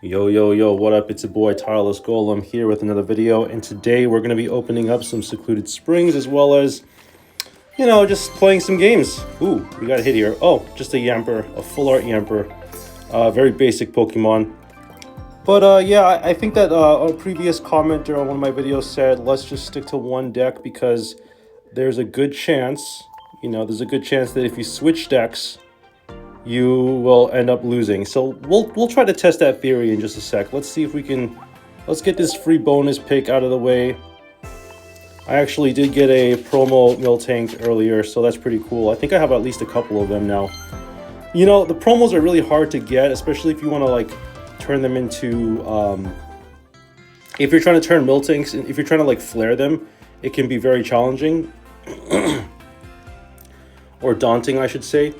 Yo, yo, yo, what up? It's your boy Tireless Golem here with another video, and today we're going to be opening up some Secluded Springs as well as, just playing some games. Ooh, we got a hit here. Oh, just a Yamper, a full art Yamper. Very basic Pokemon. But yeah, I think that a previous commenter on one of my videos said, let's just stick to one deck because there's a good chance, there's a good chance that if you switch decks, you will end up losing. So we'll try to test that theory in just a sec. Let's see if we can. Let's get this free bonus pick out of the way. I actually did get a promo Miltank earlier, so that's pretty cool. I think I have at least a couple of them now. The promos are really hard to get, especially if you want to like turn them into if you're trying to turn Miltanks, if you're trying to like flare them, it can be very challenging or daunting, I should say.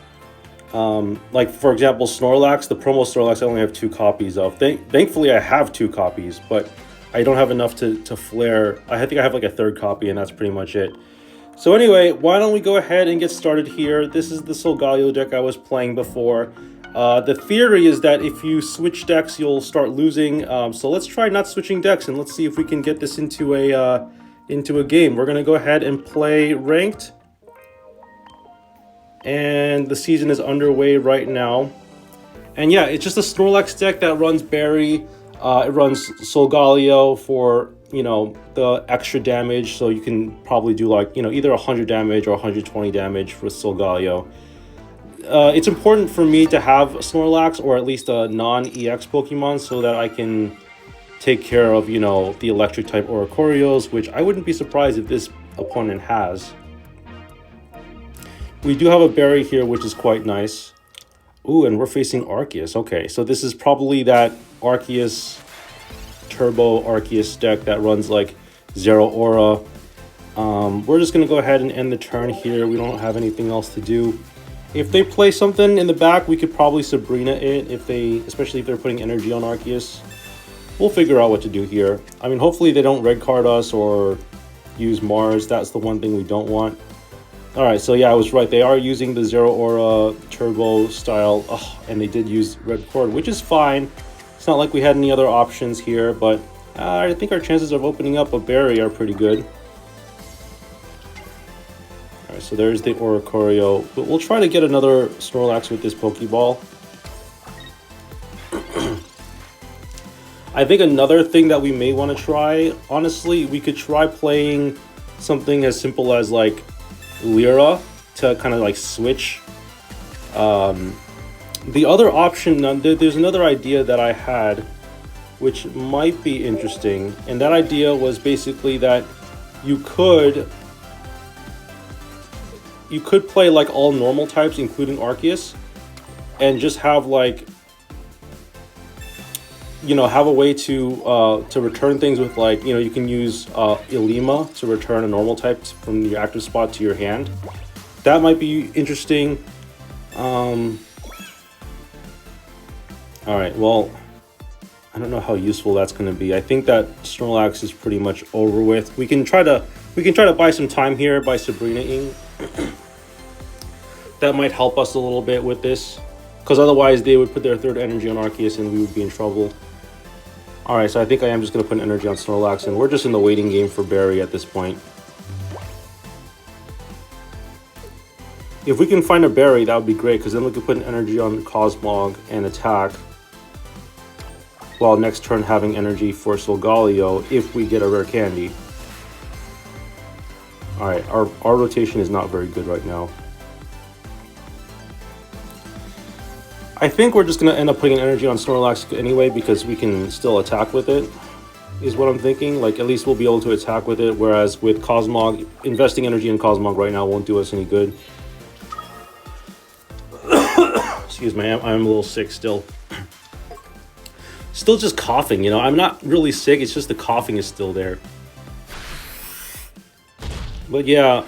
Like for example, Snorlax, the promo Snorlax I only have 2 copies of. Thankfully I have 2 copies, but I don't have enough to flare. I think I have like a 3rd copy and that's pretty much it. So anyway, why don't we go ahead and get started here. This is the Solgaleo deck I was playing before. The theory is that if you switch decks, you'll start losing. So let's try not switching decks and let's see if we can get this into a game. We're gonna go ahead and play ranked. And the season is underway right now. And yeah, it's just a Snorlax deck that runs Berry. It runs Solgaleo for, the extra damage. So you can probably do like, either 100 damage or 120 damage for Solgaleo. It's important for me to have Snorlax or at least a non-EX Pokemon so that I can take care of, the electric type Oricorios, which I wouldn't be surprised if this opponent has. We do have a Berry here, which is quite nice. Ooh, and we're facing Arceus. Okay, so this is probably that Arceus, Turbo Arceus deck that runs like Zero Aura. We're just going to go ahead and end the turn here. We don't have anything else to do. If they play something in the back, we could probably Sabrina it, especially if they're putting energy on Arceus. We'll figure out what to do here. I mean, hopefully they don't red card us or use Mars. That's the one thing we don't want. Alright, so yeah, I was right. They are using the Zero Aura Turbo style, and they did use Red Cord, which is fine. It's not like we had any other options here, but I think our chances of opening up a Berry are pretty good. Alright, so there's the Oricorio. But we'll try to get another Snorlax with this Pokeball. I think another thing that we may want to try, honestly, we could try playing something as simple as like Lyra to kind of like switch. The other option, there's another idea that I had which might be interesting, and that idea was basically that you could play like all normal types including Arceus and just have like have a way to return things with like, you can use Ilima to return a normal type from your active spot to your hand. That might be interesting. Alright, well, I don't know how useful that's going to be. I think that Snorlax is pretty much over with. We can try to buy some time here by Sabrina-ing. That might help us a little bit with this, because otherwise they would put their 3rd energy on Arceus and we would be in trouble. Alright, so I think I am just going to put an energy on Snorlax, and we're just in the waiting game for Berry at this point. If we can find a Berry, that would be great, because then we could put an energy on Cosmog and attack, while next turn having energy for Solgaleo if we get a rare candy. Alright, our rotation is not very good right now. I think we're just going to end up putting an energy on Snorlax anyway because we can still attack with it, is what I'm thinking. Like, at least we'll be able to attack with it, whereas with Cosmog, investing energy in Cosmog right now won't do us any good. Excuse me, I'm a little sick still. Still just coughing, I'm not really sick, it's just the coughing is still there. But yeah,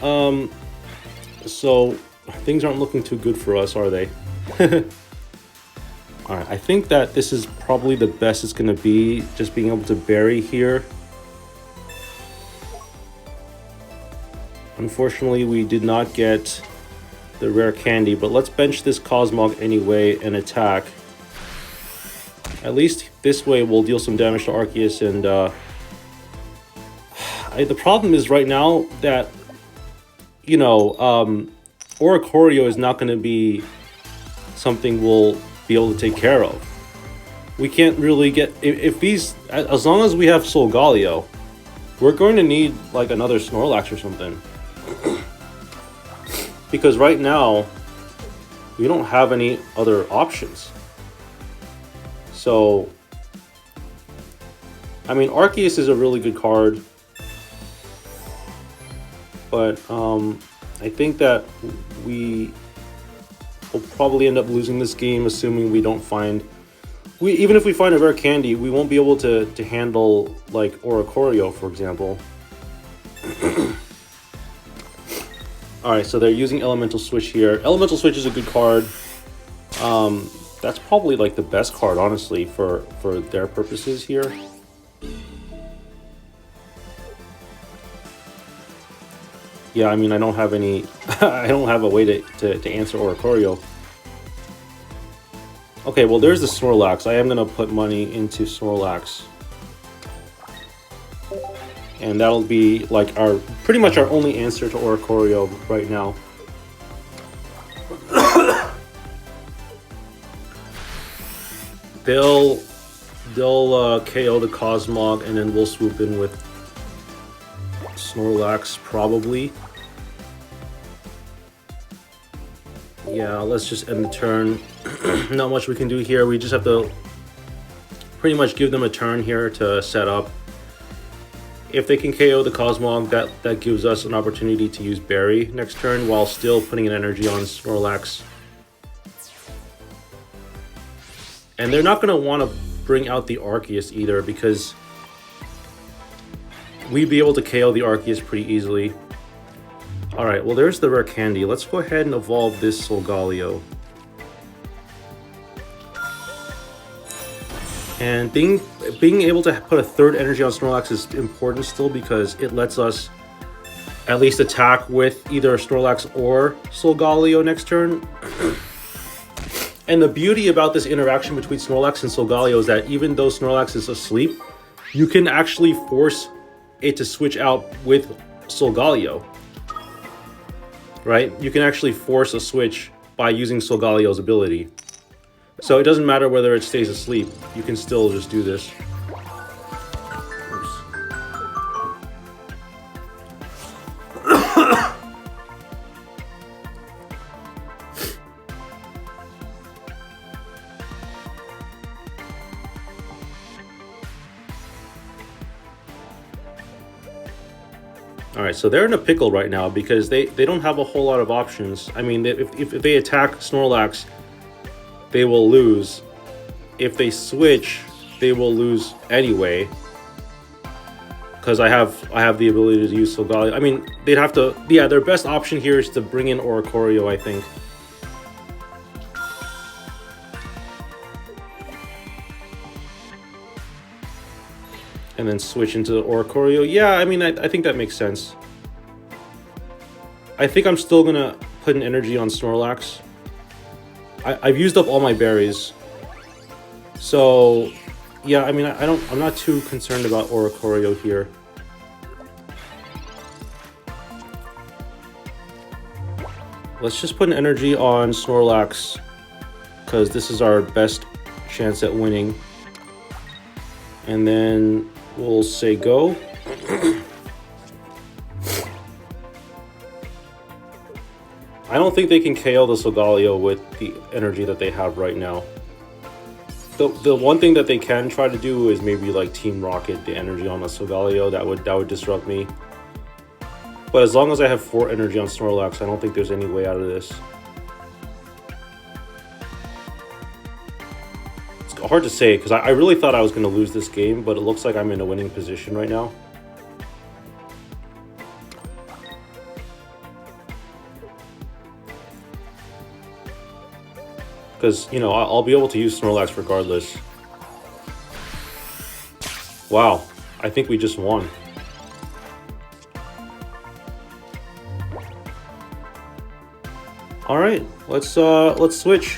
so things aren't looking too good for us, are they? Alright, I think that this is probably the best it's going to be, just being able to Berry here. Unfortunately, we did not get the rare candy, but let's bench this Cosmog anyway and attack. At least this way we'll deal some damage to Arceus. And the problem is right now that, you know, Oricorio is not going to be something we'll be able to take care of. We can't really get... If these... As long as we have Solgaleo, we're going to need, like, another Snorlax or something. Because right now, we don't have any other options. So... I mean, Arceus is a really good card. But, I think that we will probably end up losing this game, assuming we don't find... even if we find a rare candy, we won't be able to handle, like, Oricorio, for example. Alright, so they're using Elemental Switch here. Elemental Switch is a good card. That's probably, like, the best card, honestly, for their purposes here. Yeah, I mean, I don't have any... I don't have a way to answer Oricorio. Okay, well, there's the Snorlax. I am going to put money into Snorlax. And that'll be, like, our... pretty much our only answer to Oricorio right now. They'll KO the Cosmog, and then we'll swoop in with Snorlax, probably. Yeah, let's just end the turn. Not much we can do here. We just have to pretty much give them a turn here to set up. If they can KO the Cosmog, that gives us an opportunity to use Berry next turn while still putting an energy on Snorlax. And they're not going to want to bring out the Arceus either, because we'd be able to KO the Arceus pretty easily. Alright, well, there's the rare candy. Let's go ahead and evolve this Solgaleo. And being able to put a third energy on Snorlax is important still, because it lets us at least attack with either Snorlax or Solgaleo next turn. And the beauty about this interaction between Snorlax and Solgaleo is that even though Snorlax is asleep, you can actually force it to switch out with Solgaleo. Right? You can actually force a switch by using Solgaleo's ability. So it doesn't matter whether it stays asleep. You can still just do this. Oops. Alright, so they're in a pickle right now because they don't have a whole lot of options. I mean, if they attack Snorlax, they will lose. If they switch, they will lose anyway. Because I have the ability to use Solgaleo. I mean, they'd have to... Yeah, their best option here is to bring in Oricorio, I think. And then switch into Oricorio. Yeah, I mean, I think that makes sense. I think I'm still gonna put an energy on Snorlax. I've used up all my berries. So, yeah, I mean, I'm not too concerned about Oricorio here. Let's just put an energy on Snorlax, because this is our best chance at winning. And then we'll say go. I don't think they can KO the Solgaleo with the energy that they have right now. The one thing that they can try to do is maybe like Team Rocket the energy on the Solgaleo. That would disrupt me. But as long as I have 4 energy on Snorlax, I don't think there's any way out of this. It's hard to say, because I really thought I was going to lose this game, but it looks like I'm in a winning position right now. Because, you know, I'll be able to use Snorlax regardless. Wow, I think we just won. All right, let's switch.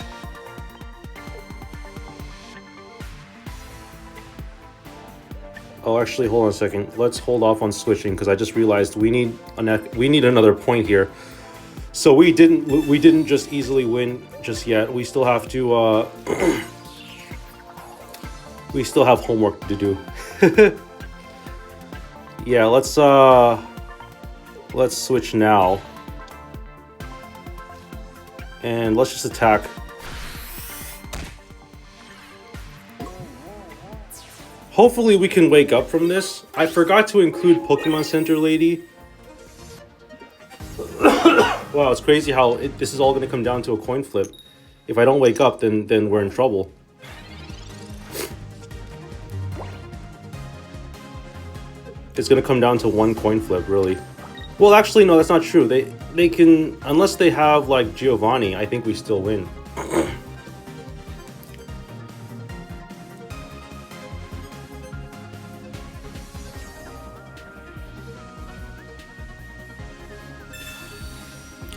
Oh, actually, hold on a second. Let's hold off on switching because I just realized we need another point here. So we didn't just easily win just yet. We still have to we still have homework to do. Yeah, let's switch now. And let's just attack. Hopefully we can wake up from this. I forgot to include Pokemon Center Lady. Wow, it's crazy how this is all going to come down to a coin flip. If I don't wake up, then we're in trouble. It's going to come down to one coin flip, really. Well, actually, no, that's not true. They can, unless they have like Giovanni, I think we still win.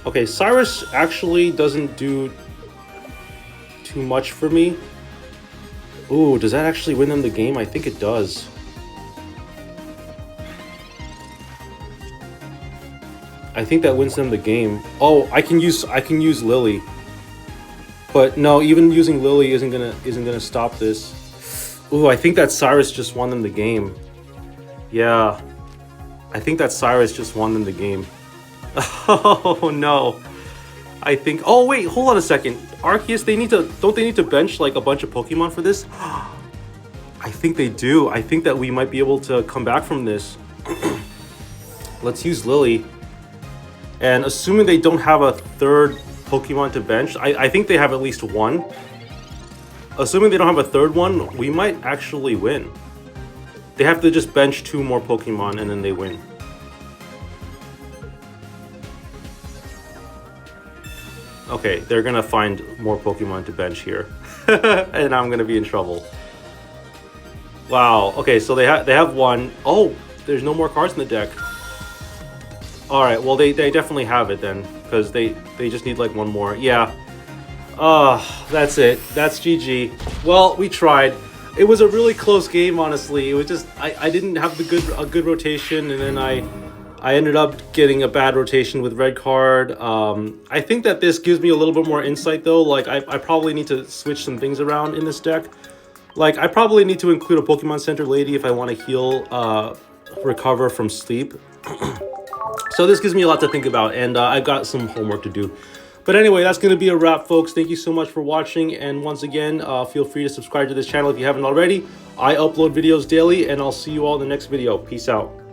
Okay, Cyrus actually doesn't do too much for me. Ooh, does that actually win them the game? I think it does. I think that wins them the game. Oh, I can use Lily. But no, even using Lily isn't gonna stop this. Ooh, I think that Cyrus just won them the game. Yeah. I think that Cyrus just won them the game. Oh no. I think, oh wait, hold on a second. Arceus, don't they need to bench like a bunch of Pokemon for this? I think they do. I think that we might be able to come back from this. Let's use Lily. And assuming they don't have a third Pokemon to bench, I think they have at least one. Assuming they don't have a third one, we might actually win. They have to just bench 2 more Pokemon and then they win. Okay, they're gonna find more Pokemon to bench here. And I'm gonna be in trouble. Wow, okay, so they have one. Oh, there's no more cards in the deck. Alright, well they definitely have it then, because they just need like one more. Yeah. That's it. That's GG. Well, we tried. It was a really close game, honestly. It was just I didn't have a good rotation, and then I ended up getting a bad rotation with red card. I think that this gives me a little bit more insight though. Like I probably need to switch some things around in this deck. Like I probably need to include a Pokemon Center Lady if I want to heal, recover from sleep. So this gives me a lot to think about, and I've got some homework to do. But anyway, that's going to be a wrap, folks. Thank you so much for watching, and once again, feel free to subscribe to this channel if you haven't already. I upload videos daily, and I'll see you all in the next video. Peace out.